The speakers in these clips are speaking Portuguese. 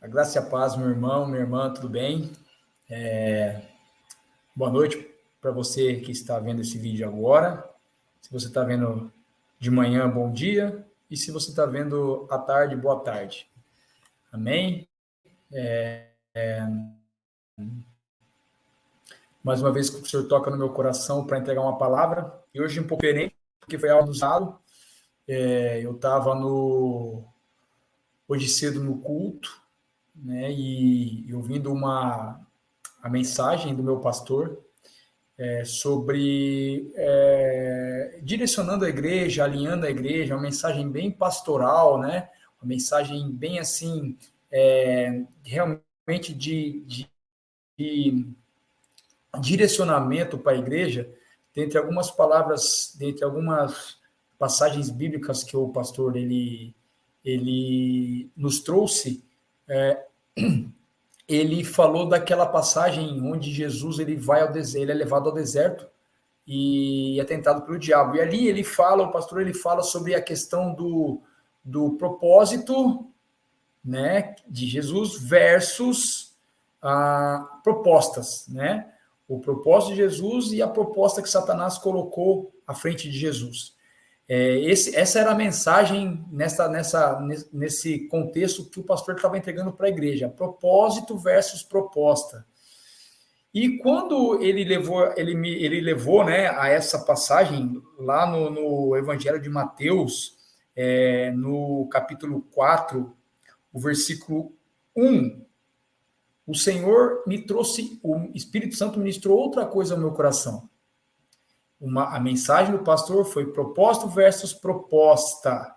A graça e a paz, meu irmão, minha irmã, tudo bem? Boa noite para você que está vendo esse vídeo agora. Se você está vendo de manhã, bom dia. E se você está vendo à tarde, boa tarde. Amém? Mais uma vez que o Senhor toca no meu coração para entregar uma palavra. E hoje um pouco diferente, porque foi algo usado. Eu estava hoje cedo no culto, né? E ouvindo a mensagem do meu pastor, sobre direcionando a igreja, alinhando a igreja, uma mensagem bem pastoral, né? Uma mensagem bem assim, realmente de direcionamento para a igreja, dentre algumas palavras, dentre algumas passagens bíblicas que o pastor ele nos trouxe. Ele falou daquela passagem onde Jesus ele vai ao deserto, ele é levado ao deserto e é tentado pelo diabo. E ali ele fala, o pastor ele fala sobre a questão do propósito, né, de Jesus versus propostas, né? O propósito de Jesus e a proposta que Satanás colocou à frente de Jesus. Essa era a mensagem nesse contexto que o pastor estava entregando para a igreja, propósito versus proposta. E quando ele levou, né, a essa passagem lá no Evangelho de Mateus, no capítulo 4, o versículo 1, o Senhor me trouxe, o Espírito Santo ministrou outra coisa ao meu coração. A mensagem do pastor foi propósito versus proposta,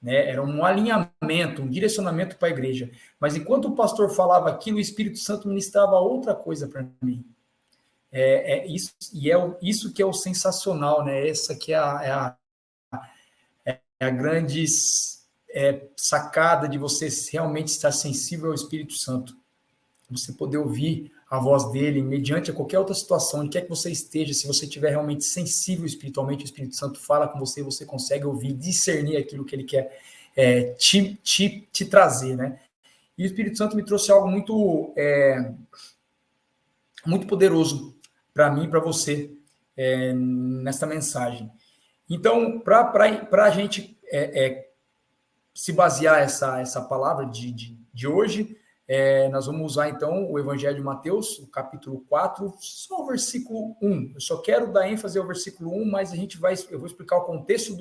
né? Era um alinhamento, um direcionamento para a igreja. Mas enquanto o pastor falava aquilo, o Espírito Santo ministrava outra coisa para mim. Isso que é o sensacional, né? Essa que é a grande sacada de você realmente estar sensível ao Espírito Santo. Você poder ouvir a voz dele mediante a qualquer outra situação, onde quer que você esteja, se você estiver realmente sensível espiritualmente, o Espírito Santo fala com você, você consegue ouvir, discernir aquilo que ele quer te trazer, né? E o Espírito Santo me trouxe algo muito, muito poderoso para mim e para você nesta mensagem. Então, para a gente se basear essa palavra de hoje, nós vamos usar, então, o Evangelho de Mateus, o capítulo 4, só o versículo 1. Eu só quero dar ênfase ao versículo 1, mas eu vou explicar o contexto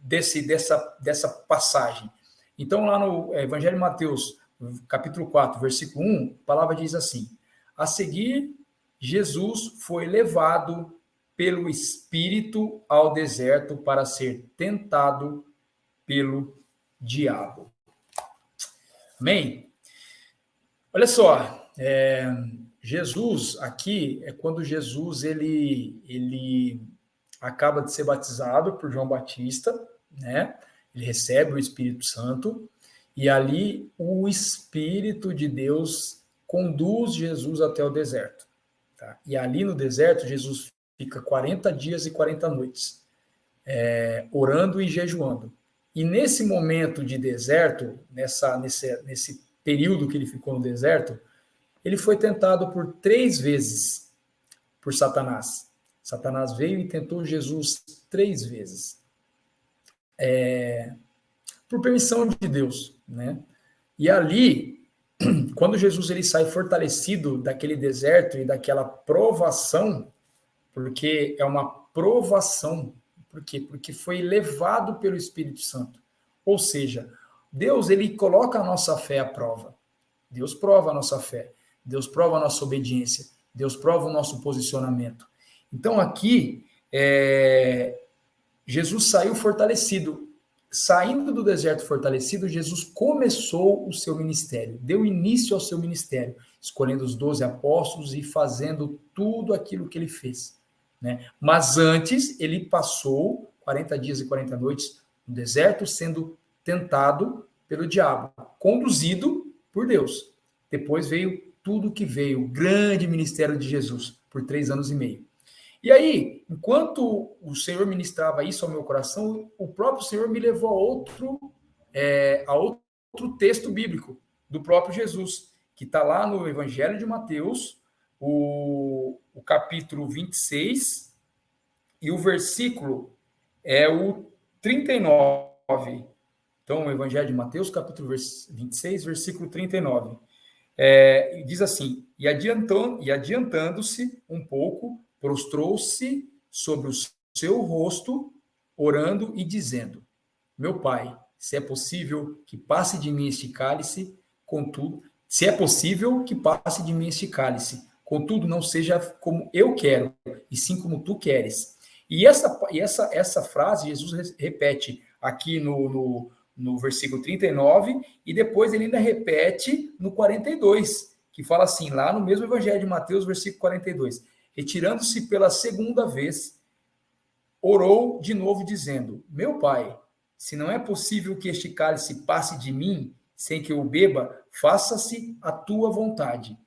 dessa passagem. Então, lá no Evangelho de Mateus, capítulo 4, versículo 1, a palavra diz assim: a seguir, Jesus foi levado pelo Espírito ao deserto para ser tentado pelo diabo. Amém? Olha só, Jesus aqui é quando Jesus ele acaba de ser batizado por João Batista, né? Ele recebe o Espírito Santo e ali o Espírito de Deus conduz Jesus até o deserto. Tá? E ali no deserto Jesus fica 40 dias e 40 noites, orando e jejuando. E nesse momento de deserto, nesse período que ele ficou no deserto, ele foi tentado por 3 vezes por Satanás. Satanás veio e tentou Jesus 3 vezes. Por permissão de Deus, né? E ali, quando Jesus ele sai fortalecido daquele deserto e daquela provação, porque é uma provação. Por quê? Porque foi levado pelo Espírito Santo. Ou seja, Deus ele coloca a nossa fé à prova. Deus prova a nossa fé. Deus prova a nossa obediência. Deus prova o nosso posicionamento. Então aqui, Jesus saiu fortalecido. Saindo do deserto fortalecido, Jesus começou o seu ministério, deu início ao seu ministério, escolhendo os 12 apóstolos e fazendo tudo aquilo que ele fez. Né? Mas antes, ele passou 40 dias e 40 noites no deserto, sendo tentado pelo diabo, conduzido por Deus. Depois veio tudo que veio, o grande ministério de Jesus, por 3 anos e meio. E aí, enquanto o Senhor ministrava isso ao meu coração, o próprio Senhor me levou a outro outro texto bíblico do próprio Jesus, que está lá no Evangelho de Mateus, o capítulo 26, e o versículo é o 39. Então, o Evangelho de Mateus, capítulo 26, versículo 39. Diz assim, e adiantando-se um pouco, prostrou-se sobre o seu rosto, orando e dizendo, meu Pai, se é possível que passe de mim este cálice, contudo, se é possível que passe de mim este cálice, contudo, não seja como eu quero, e sim como tu queres. E essa frase, Jesus repete aqui no versículo 39, e depois ele ainda repete no 42, que fala assim, lá no mesmo Evangelho de Mateus, versículo 42, retirando-se pela segunda vez, orou de novo, dizendo, meu Pai, se não é possível que este cálice passe de mim, sem que eu beba, faça-se a tua vontade.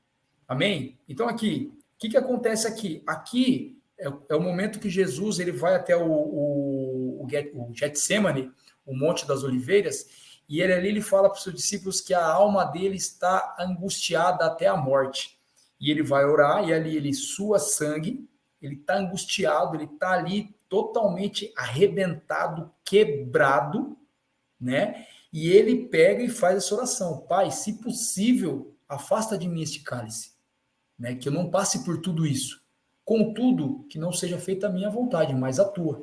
Amém? Então aqui, o que acontece aqui? Aqui é o momento que Jesus ele vai até o Getsemane, o Monte das Oliveiras, e ele fala para os seus discípulos que a alma dele está angustiada até a morte. E ele vai orar, e ali ele sua sangue, ele está angustiado, ele está ali totalmente arrebentado, quebrado, né? E ele pega e faz essa oração: Pai, se possível, afasta de mim este cálice, né? Que eu não passe por tudo isso. Contudo, que não seja feita a minha vontade, mas a tua.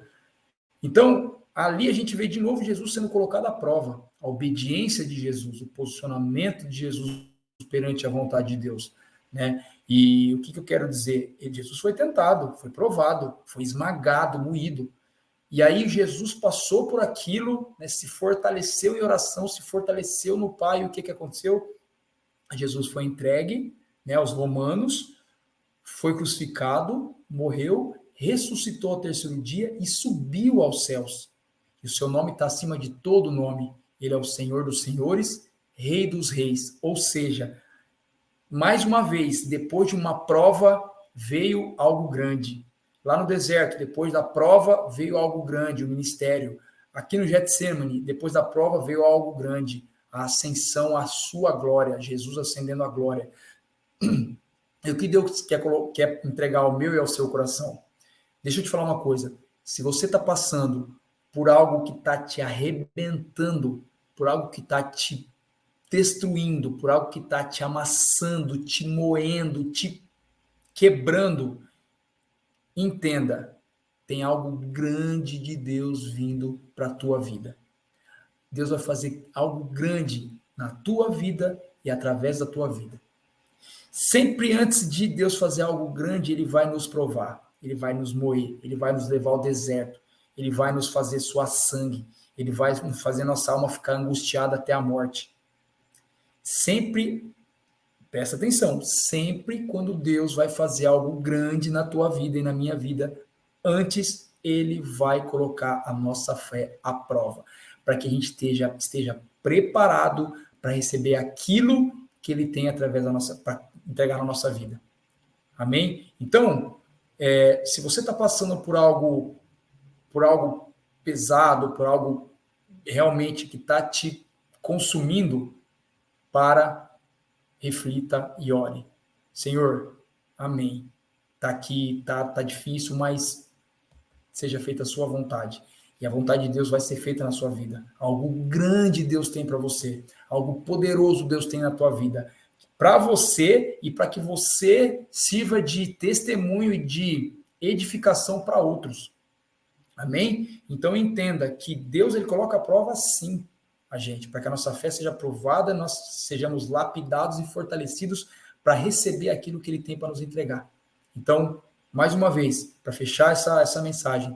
Então, ali a gente vê de novo Jesus sendo colocado à prova, a obediência de Jesus, o posicionamento de Jesus perante a vontade de Deus, né? E o que eu quero dizer? Jesus foi tentado, foi provado, foi esmagado, moído. E aí Jesus passou por aquilo, né, se fortaleceu em oração, se fortaleceu no Pai. E o que aconteceu? Jesus foi entregue, né, aos romanos, foi crucificado, morreu, ressuscitou ao terceiro dia e subiu aos céus. E o seu nome está acima de todo nome. Ele é o Senhor dos senhores, Rei dos reis. Ou seja, mais uma vez, depois de uma prova, veio algo grande. Lá no deserto, depois da prova, veio algo grande, o ministério. Aqui no Getsemane, depois da prova, veio algo grande, a ascensão à sua glória, Jesus ascendendo a glória. E o que Deus quer entregar ao meu e ao seu coração? Deixa eu te falar uma coisa. Se você está passando por algo que está te arrebentando, por algo que está te destruindo, por algo que está te amassando, te moendo, te quebrando, entenda, tem algo grande de Deus vindo para a tua vida. Deus vai fazer algo grande na tua vida e através da tua vida. Sempre antes de Deus fazer algo grande, ele vai nos provar, ele vai nos moer, ele vai nos levar ao deserto, ele vai nos fazer suar sangue, ele vai fazer nossa alma ficar angustiada até a morte. Sempre, presta atenção, sempre quando Deus vai fazer algo grande na tua vida e na minha vida, antes ele vai colocar a nossa fé à prova, para que a gente esteja preparado para receber aquilo que ele tem através da nossa, para entregar na nossa vida. Amém? Então, se você está passando por algo pesado, por algo realmente que está te consumindo, reflita e ore. Senhor, amém. Está aqui, tá difícil, mas seja feita a sua vontade. E a vontade de Deus vai ser feita na sua vida. Algo grande Deus tem para você. Algo poderoso Deus tem na tua vida. Para você e para que você sirva de testemunho e de edificação para outros. Amém? Então entenda que Deus ele coloca a prova sim a gente, para que a nossa fé seja provada, nós sejamos lapidados e fortalecidos para receber aquilo que ele tem para nos entregar. Então, mais uma vez, para fechar essa mensagem,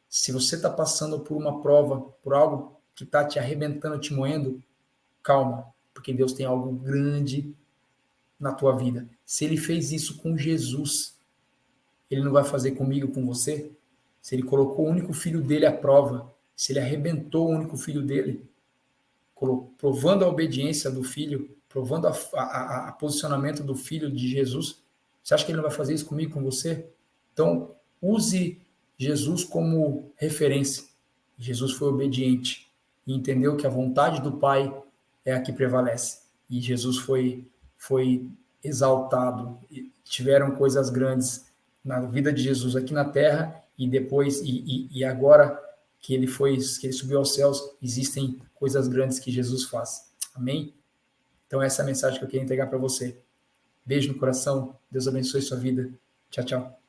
se você está passando por uma prova, por algo que está te arrebentando, te moendo, calma, porque Deus tem algo grande na tua vida. Se ele fez isso com Jesus, ele não vai fazer comigo, com você? Se ele colocou o único filho dele à prova, se ele arrebentou o único filho dele, provando a obediência do filho, provando a posicionamento do filho de Jesus, você acha que ele não vai fazer isso comigo, com você? Então, use Jesus como referência. Jesus foi obediente e entendeu que a vontade do Pai é a que prevalece. E Jesus foi exaltado. Tiveram coisas grandes na vida de Jesus aqui na terra, e depois, e agora que ele subiu aos céus, existem coisas grandes que Jesus faz. Amém? Então essa é a mensagem que eu queria entregar para você. Beijo no coração, Deus abençoe sua vida. Tchau, tchau.